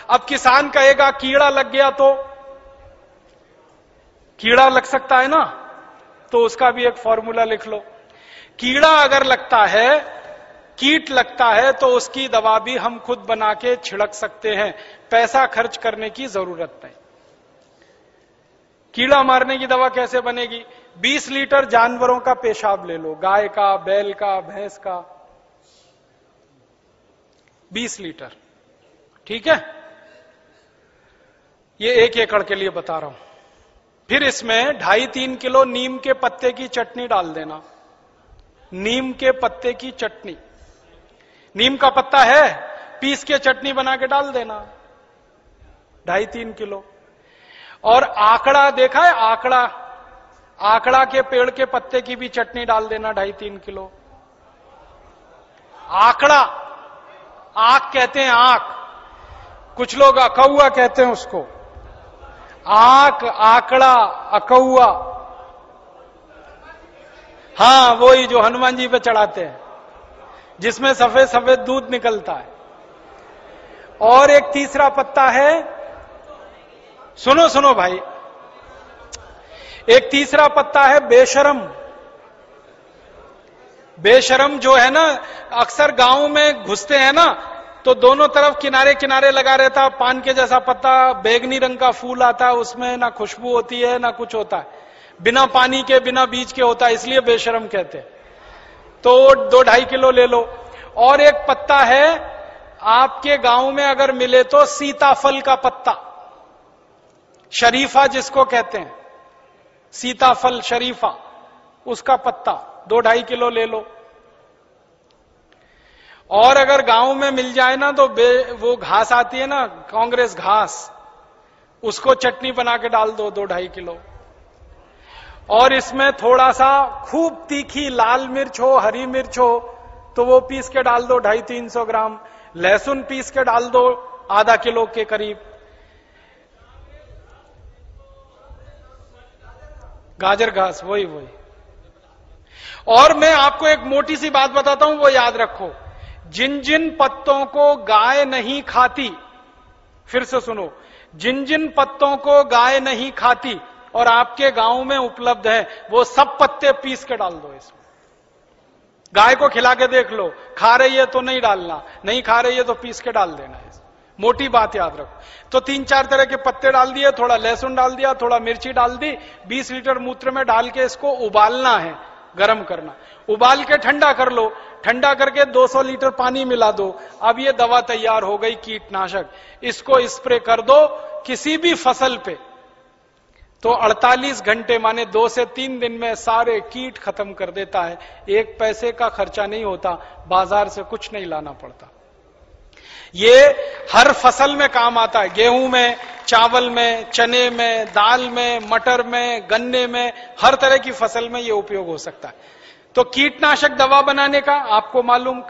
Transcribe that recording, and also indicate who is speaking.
Speaker 1: अब किसान कहेगा कीड़ा लग गया, तो कीड़ा लग सकता है ना, तो उसका भी एक फॉर्मूला लिख लो। कीड़ा अगर लगता है, कीट लगता है, तो उसकी दवा भी हम खुद बना के छिड़क सकते हैं, पैसा खर्च करने की जरूरत नहीं। कीड़ा मारने की दवा कैसे बनेगी? 20 लीटर जानवरों का पेशाब ले लो, गाय का, बैल का, भैंस का, 20 लीटर, ठीक है? ये 1 एकड़ के लिए बता रहा हूं। फिर इसमें 2.5-3 किलो नीम के पत्ते की चटनी डाल देना। नीम के पत्ते की चटनी, नीम का पत्ता है, पीस के चटनी बना के डाल देना, 2.5-3 किलो। और आकड़ा देखा है? आकड़ा, आकड़ा के पेड़ के पत्ते की भी चटनी डाल देना, 2.5-3 किलो। आकड़ा, आक कहते हैं, आक, कुछ लोग अकौआ कहते हैं उसको। आक, आकड़ा, अकौआ, हां वही जो हनुमान जी पे चढ़ाते हैं, जिसमें सफेद सफेद दूध निकलता है। और एक तीसरा पत्ता है, सुनो सुनो भाई, एक तीसरा पत्ता है बेशरम। बेशरम जो है ना, अक्सर गांव में घुसते हैं ना, तो दोनों तरफ किनारे किनारे लगा रहता, पान के जैसा पत्ता, बैगनी रंग का फूल आता है, उसमें ना खुशबू होती है ना कुछ होता है, बिना पानी के बिना बीज के होता है, इसलिए बेशरम कहते हैं। तो 2-2.5 किलो ले लो। और एक पत्ता है, आपके गांव में अगर मिले तो सीताफल का पत्ता, शरीफा जिसको कहते हैं, सीताफल शरीफा, उसका पत्ता 2-2.5 किलो ले लो। और अगर गांव में मिल जाए ना, तो वो घास आती है ना, कांग्रेस घास, उसको चटनी बना के डाल दो, 2-2.5 किलो। और इसमें थोड़ा सा खूब तीखी लाल मिर्च हो, हरी मिर्च हो, तो वो पीस के डाल दो, 250-300 ग्राम। लहसुन पीस के डाल दो, आधा किलो के करीब। गाजर घास, वही वही। और मैं आपको एक मोटी सी बात बताता हूं, वो याद रखो, जिन जिन पत्तों को गाय नहीं खाती, फिर से सुनो, जिन जिन पत्तों को गाय नहीं खाती और आपके गांव में उपलब्ध है, वो सब पत्ते पीस के डाल दो इसमें। गाय को खिला के देख लो, खा रही है तो नहीं डालना, नहीं खा रही है तो पीस के डाल देना। मोटी बात याद रखो। तो 3-4 तरह के पत्ते डाल दिए, थोड़ा लहसुन डाल दिया, थोड़ा मिर्ची डाल दी, 20 लीटर मूत्र में डाल के इसको उबालना है, गरम करना, उबाल के ठंडा कर लो। ठंडा करके 200 लीटर पानी मिला दो। अब ये दवा तैयार हो गई, कीटनाशक। इसको स्प्रे कर दो किसी भी फसल पे, तो 48 घंटे माने 2 से 3 दिन में सारे कीट खत्म कर देता है। 1 पैसे का खर्चा नहीं होता, बाजार से कुछ नहीं लाना पड़ता। ये हर फसल में काम आता है, गेहूं में, चावल में, चने में, दाल में, मटर में, गन्ने में, हर तरह की फसल में ये उपयोग हो सकता है। तो कीटनाशक दवा बनाने का आपको मालूम,